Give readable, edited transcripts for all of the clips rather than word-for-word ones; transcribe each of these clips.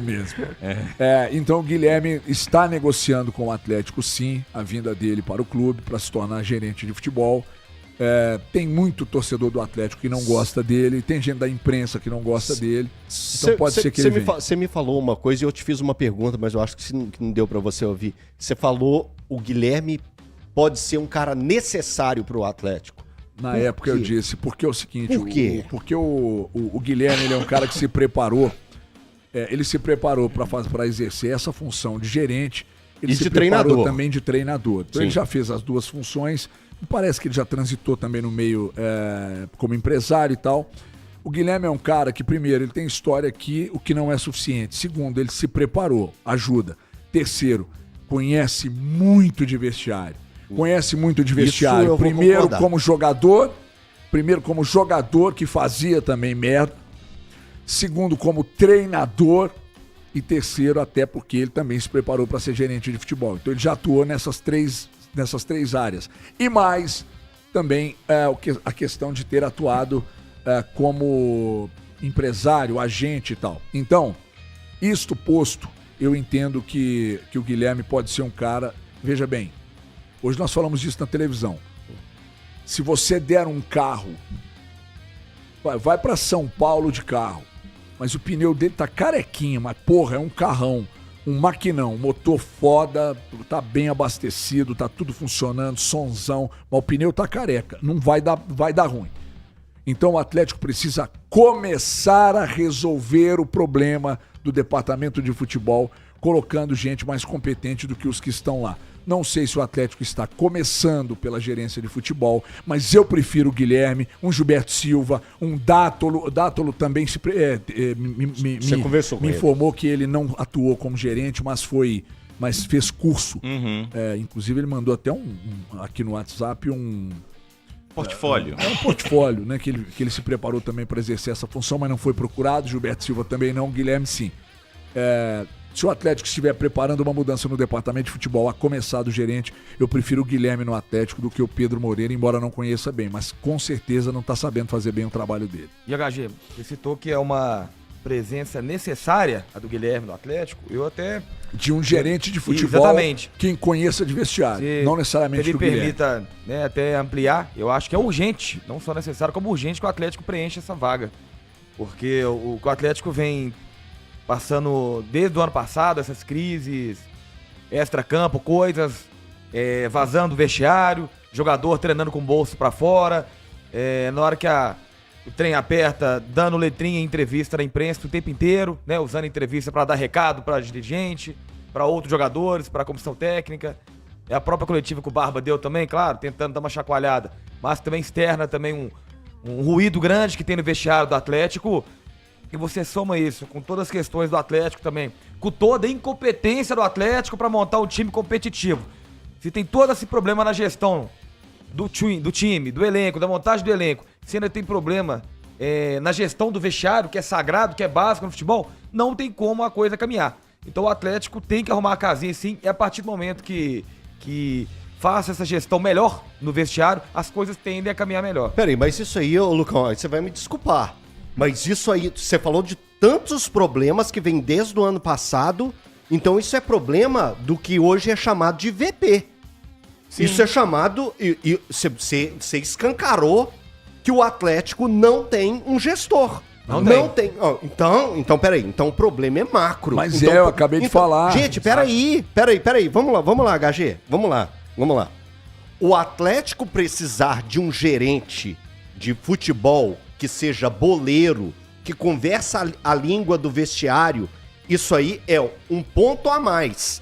mesmo. Então o Guilherme está negociando com o Atlético, sim, a vinda dele para o clube, para se tornar gerente de futebol. Tem muito torcedor do Atlético que não gosta dele, tem gente da imprensa que não gosta dele, então pode ser que ele venha. Você me falou uma coisa e eu te fiz uma pergunta, mas eu acho que não deu para você ouvir. Você falou o Guilherme pode ser um cara necessário para o Atlético. Na época eu disse, porque é o seguinte, Por quê? Porque o Guilherme ele é um cara que se preparou, ele se preparou para exercer essa função de gerente, ele e se de preparou treinador. também de treinador. Então Sim. ele já fez as duas funções, parece que ele já transitou também no meio como empresário e tal. O Guilherme é um cara que, primeiro, ele tem história aqui, o que não é suficiente. Segundo, ele se preparou, ajuda. Terceiro, conhece muito de vestiário. Primeiro como jogador que fazia também merda. Segundo como treinador. E terceiro até porque ele também se preparou para ser gerente de futebol. Então ele já atuou nessas três áreas. E mais também a questão de ter atuado como empresário, agente e tal. Então, isto posto, eu entendo que o Guilherme pode ser um cara... Veja bem, hoje nós falamos disso na televisão. Se você der um carro, vai para São Paulo de carro, mas o pneu dele tá carequinho, mas porra, é um carrão, um maquinão, motor foda, tá bem abastecido, tá tudo funcionando, sonzão, mas o pneu tá careca, não vai dar ruim. Então o Atlético precisa começar a resolver o problema do departamento de futebol, colocando gente mais competente do que os que estão lá. Não sei se o Atlético está começando pela gerência de futebol, mas eu prefiro o Guilherme, um Gilberto Silva, um Dátolo. O Dátolo também me informou que ele não atuou como gerente, mas fez curso. Uhum. Inclusive ele mandou até aqui no WhatsApp um portfólio. Um portfólio, né? Que ele se preparou também para exercer essa função, mas não foi procurado. Gilberto Silva também não, Guilherme sim. Se o Atlético estiver preparando uma mudança no departamento de futebol, a começar do gerente, eu prefiro o Guilherme no Atlético do que o Pedro Moreira, embora não conheça bem, mas com certeza não está sabendo fazer bem o trabalho dele. E HG, você citou que é uma presença necessária, a do Guilherme no Atlético, eu até... De um gerente de futebol. Exatamente. Quem conheça de vestiário, não necessariamente do Guilherme. Se ele permita, né, até ampliar, eu acho que é urgente, não só necessário, como urgente que o Atlético preencha essa vaga. Porque o Atlético vem passando desde o ano passado essas crises, extra-campo, coisas, vazando do vestiário, jogador treinando com o bolso pra fora, na hora que o trem aperta, dando letrinha em entrevista na imprensa o tempo inteiro, né, usando entrevista pra dar recado pra dirigente, pra outros jogadores, pra comissão técnica. A própria coletiva que o Barba deu também, claro, tentando dar uma chacoalhada, mas também externa também um ruído grande que tem no vestiário do Atlético. E você soma isso com todas as questões do Atlético também, com toda a incompetência do Atlético para montar um time competitivo. Se tem todo esse problema na gestão do time, do elenco, da montagem do elenco, se ainda tem problema na gestão do vestiário, que é sagrado, que é básico no futebol, não tem como a coisa caminhar. Então o Atlético tem que arrumar a casinha sim, e a partir do momento que faça essa gestão melhor no vestiário, as coisas tendem a caminhar melhor. Peraí, mas isso aí, Lucão, você vai me desculpar. Mas isso aí, você falou de tantos problemas que vem desde o ano passado, então isso é problema do que hoje é chamado de VP. Sim. Isso é chamado, e você escancarou que o Atlético não tem um gestor. Não tem. Então, peraí, então o problema é macro. Mas então, eu acabei de falar. Gente, peraí, vamos lá, HG, vamos lá. O Atlético precisar de um gerente de futebol que seja boleiro, que conversa a língua do vestiário, isso aí é um ponto a mais.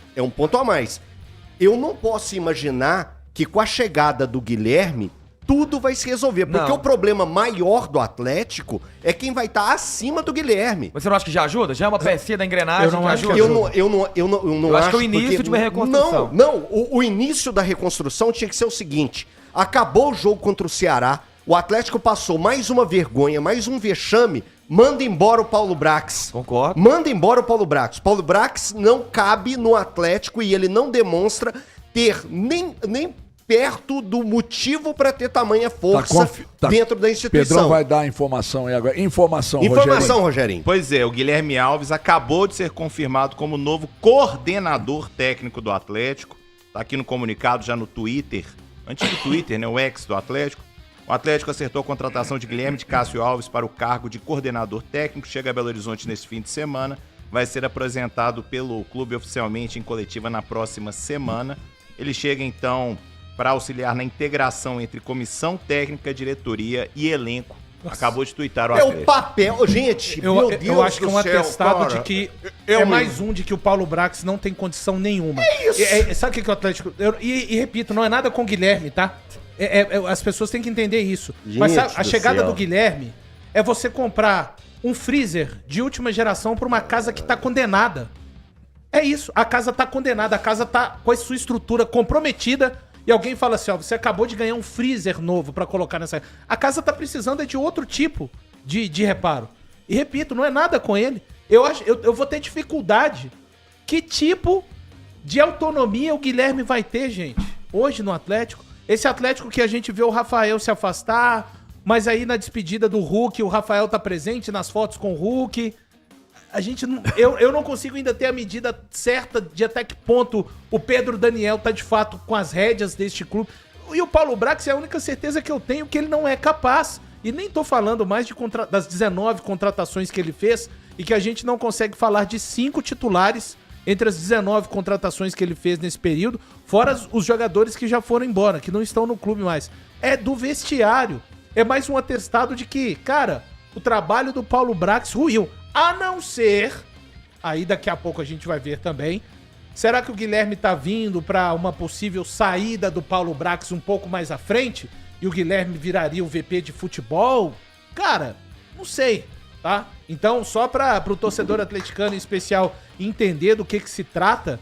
Eu não posso imaginar que com a chegada do Guilherme, tudo vai se resolver. Porque o problema maior do Atlético é quem vai estar acima do Guilherme. Você não acha que já ajuda? Já é uma pecinha da engrenagem que ajuda? Eu acho que é o início de uma reconstrução. O início da reconstrução tinha que ser o seguinte: acabou o jogo contra o Ceará, o Atlético passou mais uma vergonha, mais um vexame, manda embora o Paulo Brax. Concordo. Manda embora o Paulo Brax. Paulo Brax não cabe no Atlético e ele não demonstra ter nem perto do motivo para ter tamanha força dentro da instituição. Pedrão vai dar a informação aí agora. Informação, Rogerinho. Pois é, o Guilherme Alves acabou de ser confirmado como novo coordenador técnico do Atlético. Tá aqui no comunicado, já no Twitter, antigo Twitter, né, o ex do Atlético. O Atlético acertou a contratação de Guilherme de Cássio Alves para o cargo de coordenador técnico. Chega a Belo Horizonte nesse fim de semana. Vai ser apresentado pelo clube oficialmente em coletiva na próxima semana. Ele chega, então, para auxiliar na integração entre comissão técnica, diretoria e elenco. Nossa. Acabou de tuitar o Atlético. É o papel, gente, eu acho que é um atestado de que é mais um de que o Paulo Brax não tem condição nenhuma. É isso. Sabe o que o Atlético... E repito, não é nada com o Guilherme, tá? As pessoas têm que entender isso. Gente, mas sabe, a chegada do Guilherme é você comprar um freezer de última geração para uma casa que tá condenada. É isso, a casa tá condenada, a casa tá com a sua estrutura comprometida e alguém fala assim, ó, você acabou de ganhar um freezer novo pra colocar nessa... A casa tá precisando de outro tipo de reparo. E repito, não é nada com ele. Eu vou ter dificuldade. Que tipo de autonomia o Guilherme vai ter, gente, hoje no Atlético? Esse Atlético que a gente vê o Rafael se afastar, mas aí na despedida do Hulk, o Rafael tá presente nas fotos com o Hulk... A gente não, eu não consigo ainda ter a medida certa de até que ponto o Pedro Daniel tá de fato com as rédeas deste clube. E o Paulo Brax é a única certeza que eu tenho que ele não é capaz. E nem tô falando mais das 19 contratações que ele fez e que a gente não consegue falar de 5 titulares entre as 19 contratações que ele fez nesse período, fora os jogadores que já foram embora, que não estão no clube mais. É do vestiário. É mais um atestado de que, cara, o trabalho do Paulo Brax ruiu. A não ser, aí daqui a pouco a gente vai ver também, será que o Guilherme tá vindo para uma possível saída do Paulo Brax um pouco mais à frente? E o Guilherme viraria o VP de futebol? Cara, não sei, tá? Então, só para o torcedor atleticano em especial entender do que se trata,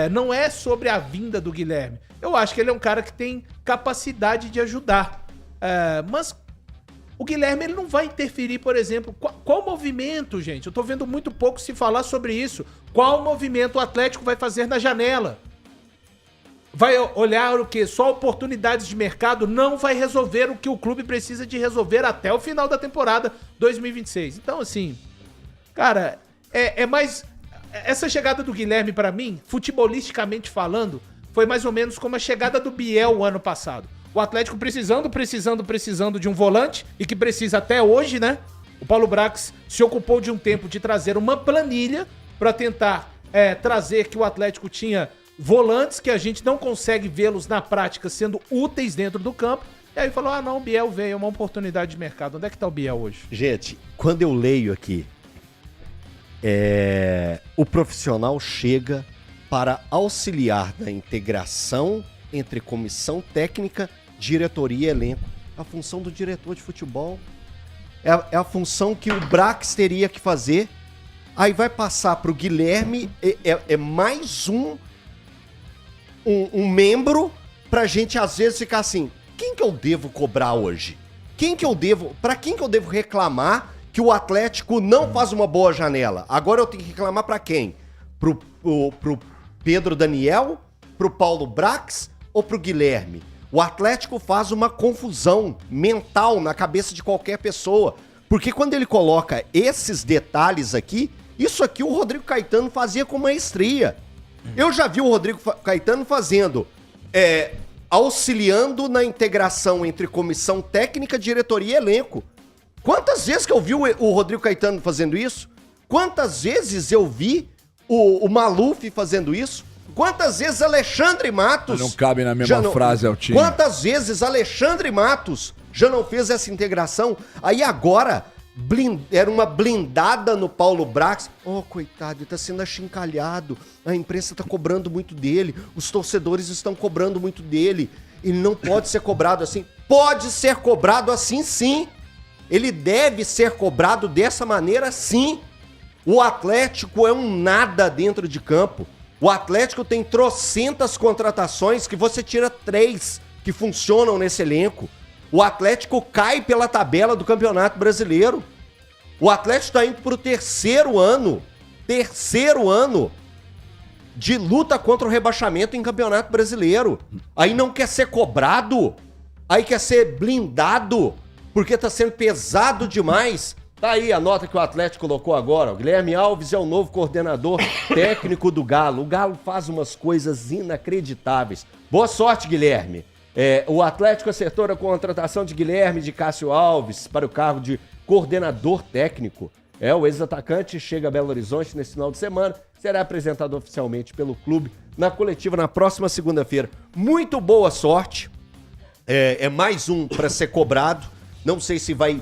não é sobre a vinda do Guilherme. Eu acho que ele é um cara que tem capacidade de ajudar. Mas... o Guilherme ele não vai interferir, por exemplo, qual movimento, gente? Eu tô vendo muito pouco se falar sobre isso. Qual movimento o Atlético vai fazer na janela? Vai olhar o quê? Só oportunidades de mercado? Não vai resolver o que o clube precisa de resolver até o final da temporada 2026. Então, assim, cara, é mais... Essa chegada do Guilherme, pra mim, futebolisticamente falando, foi mais ou menos como a chegada do Biel o ano passado. O Atlético precisando de um volante e que precisa até hoje, né? O Paulo Brax se ocupou de um tempo de trazer uma planilha para tentar trazer que o Atlético tinha volantes que a gente não consegue vê-los na prática sendo úteis dentro do campo. E aí falou, não, o Biel veio, é uma oportunidade de mercado. Onde é que tá o Biel hoje? Gente, quando eu leio aqui, o profissional chega para auxiliar na integração entre comissão técnica, diretoria e elenco. A função do diretor de futebol é a função que o Brax teria que fazer. Aí vai passar para o Guilherme, é mais um membro pra gente às vezes ficar assim, quem que eu devo cobrar hoje? Para quem que eu devo reclamar que o Atlético não faz uma boa janela? Agora eu tenho que reclamar para quem? Pro Pedro Daniel? Pro Paulo Brax? Ou pro Guilherme? O Atlético faz uma confusão mental na cabeça de qualquer pessoa. Porque quando ele coloca esses detalhes aqui, isso aqui o Rodrigo Caetano fazia com maestria. Eu já vi o Rodrigo Caetano fazendo, auxiliando na integração entre comissão técnica, diretoria e elenco. Quantas vezes que eu vi o Rodrigo Caetano fazendo isso? Quantas vezes eu vi o Maluf fazendo isso? Quantas vezes Alexandre Matos... Não cabe na mesma frase ao time. Quantas vezes Alexandre Matos já não fez essa integração? Aí agora, era uma blindada no Paulo Brax. Coitado, ele tá sendo achincalhado. A imprensa tá cobrando muito dele. Os torcedores estão cobrando muito dele. Ele não pode ser cobrado assim. Pode ser cobrado assim, sim. Ele deve ser cobrado dessa maneira, sim. O Atlético é um nada dentro de campo. O Atlético tem trocentas contratações que você tira 3 que funcionam nesse elenco. O Atlético cai pela tabela do Campeonato Brasileiro. O Atlético está indo para o terceiro ano. de luta contra o rebaixamento em Campeonato Brasileiro. Aí não quer ser cobrado, aí quer ser blindado, porque tá sendo pesado demais. Tá aí a nota que o Atlético colocou agora. O Guilherme Alves é o novo coordenador técnico do Galo. O Galo faz umas coisas inacreditáveis. Boa sorte, Guilherme. O Atlético acertou a contratação de Guilherme de Cássio Alves para o cargo de coordenador técnico. O ex-atacante chega a Belo Horizonte nesse final de semana. Será apresentado oficialmente pelo clube na coletiva na próxima segunda-feira. Muito boa sorte. É mais um para ser cobrado. Não sei se vai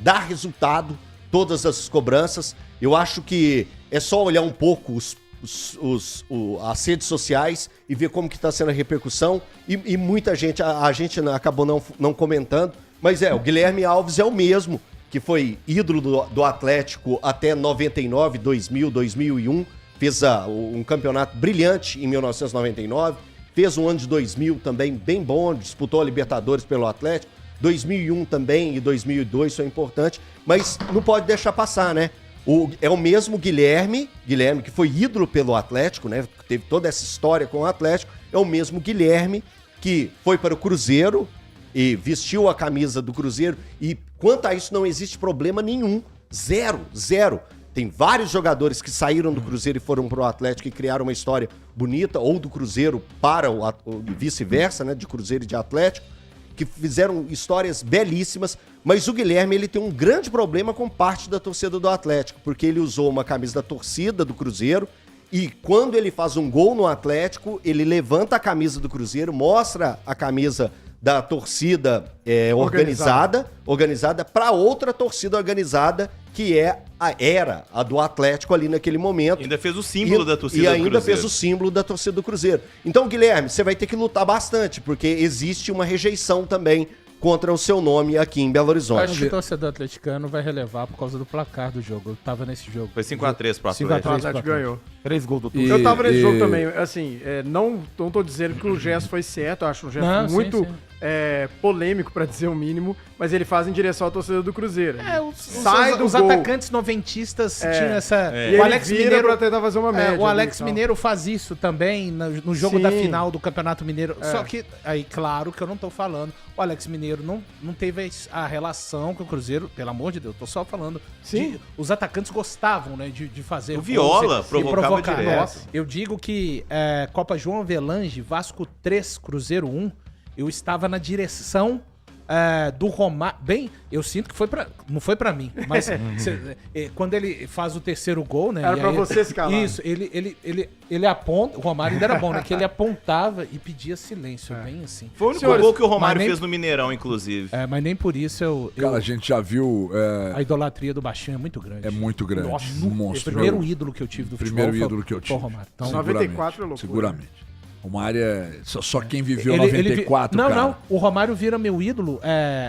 dar resultado todas as cobranças. Eu acho que é só olhar um pouco as redes sociais e ver como que está sendo a repercussão. E muita gente, a gente acabou não comentando, mas o Guilherme Alves é o mesmo, que foi ídolo do Atlético até 99, 2000, 2001, fez um campeonato brilhante em 1999, fez um ano de 2000 também bem bom, disputou a Libertadores pelo Atlético, 2001 também e 2002 foi importante, mas não pode deixar passar, né? É o mesmo Guilherme que foi ídolo pelo Atlético, né? Teve toda essa história com o Atlético, é o mesmo Guilherme que foi para o Cruzeiro e vestiu a camisa do Cruzeiro, e quanto a isso não existe problema nenhum, zero. Tem vários jogadores que saíram do Cruzeiro e foram para o Atlético e criaram uma história bonita, ou do Cruzeiro para o vice-versa, né? De Cruzeiro e de Atlético, que fizeram histórias belíssimas, mas o Guilherme ele tem um grande problema com parte da torcida do Atlético, porque ele usou uma camisa da torcida do Cruzeiro e quando ele faz um gol no Atlético, ele levanta a camisa do Cruzeiro, mostra a camisa da torcida organizada para outra torcida organizada, que era a do Atlético ali naquele momento. Ainda fez o símbolo da torcida do Cruzeiro. E ainda fez o símbolo da torcida do Cruzeiro. Então, Guilherme, você vai ter que lutar bastante, porque existe uma rejeição também contra o seu nome aqui em Belo Horizonte. Acho que o torcedor atleticano vai relevar por causa do placar do jogo. Eu tava nesse jogo. Foi 5x3 pro Atlético. 5x3 O Atlético ganhou. 3 gols do Tuchel. Eu tava nesse jogo também, assim, não tô dizendo que o gesto foi certo, eu acho um gesto muito polêmico, pra dizer o mínimo, mas ele faz em direção à torcida do Cruzeiro. Os atacantes noventistas tinham essa... E o Alex Mineiro pra tentar fazer uma média. O Alex Mineiro faz isso também no jogo da final do Campeonato Mineiro. Só que, aí, claro que eu não tô falando, o Alex Mineiro não teve a relação com o Cruzeiro, pelo amor de Deus, tô só falando. Sim. Os atacantes gostavam, né, de fazer... O Viola provocava direto. Nossa, eu digo que Copa João Avelange, Vasco 3, Cruzeiro 1, eu estava na direção do Romário. Bem, eu sinto que não foi pra mim, mas quando ele faz o terceiro gol, né? Era pra você se calar. Isso, ele aponta. O Romário ainda era bom, né? Que ele apontava e pedia silêncio, bem assim. Foi o único gol que o Romário fez no Mineirão, inclusive. Mas nem por isso Cara, a gente já viu. A idolatria do Baixinho é muito grande. É muito grande. Nossa, monstro. o primeiro ídolo que eu tive do futebol Primeiro ídolo que eu tive. foi o Romário. Então, 94 é loucura. Seguramente. O Romário só quem viveu 94, Não, cara. não. O Romário vira meu ídolo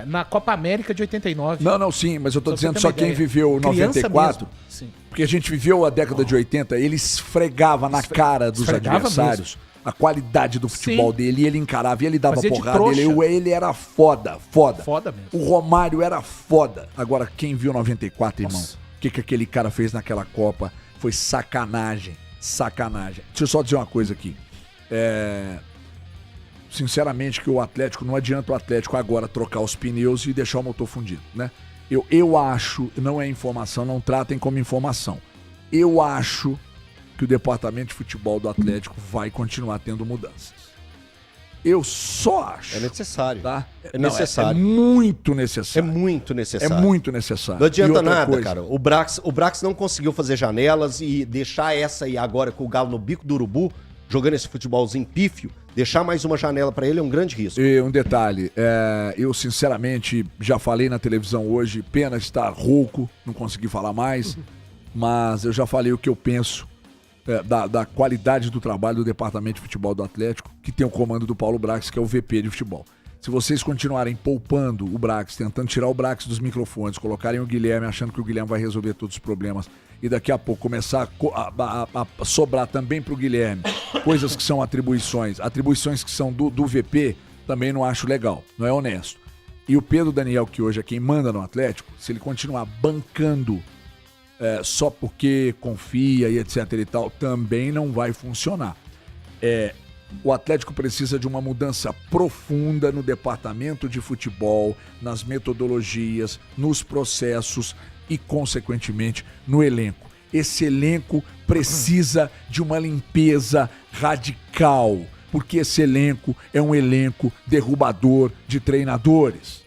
na Copa América de 89. Não, sim, mas eu tô dizendo só só quem viveu Criança 94. mesmo. Sim. Porque a gente viveu a década de 80, ele esfregava na cara dos adversários a qualidade do futebol dele, e ele encarava, e ele dava porrada, ele era foda. Foda mesmo. O Romário era foda. Agora, quem viu 94, irmão? O que aquele cara fez naquela Copa foi sacanagem. Deixa eu só dizer uma coisa aqui. Sinceramente, que o Atlético, não adianta o Atlético agora trocar os pneus e deixar o motor fundido, né? Eu acho, não é informação, não tratem como informação. Eu acho que o departamento de futebol do Atlético vai continuar tendo mudanças. Eu só acho. É necessário. Tá? É necessário. É muito necessário. É muito necessário. É muito necessário. Não adianta nada, cara. O Brax não conseguiu fazer janelas e deixar essa aí agora com o Galo no bico do urubu, jogando esse futebolzinho pífio, deixar mais uma janela pra ele é um grande risco. E um detalhe, eu sinceramente já falei na televisão hoje, pena estar rouco, não consegui falar mais, mas eu já falei o que eu penso da qualidade do trabalho do departamento de futebol do Atlético, que tem o comando do Paulo Brax, que é o VP de futebol. Se vocês continuarem poupando o Brax, tentando tirar o Brax dos microfones, colocarem o Guilherme, achando que o Guilherme vai resolver todos os problemas, e daqui a pouco começar a sobrar também pro Guilherme coisas que são atribuições que são do VP, também não acho legal, não é honesto. E o Pedro Daniel, que hoje é quem manda no Atlético, se ele continuar bancando só porque confia e etc e tal, também não vai funcionar. O Atlético precisa de uma mudança profunda no departamento de futebol, nas metodologias, nos processos e, consequentemente, no elenco. Esse elenco precisa de uma limpeza radical, porque esse elenco é um elenco derrubador de treinadores.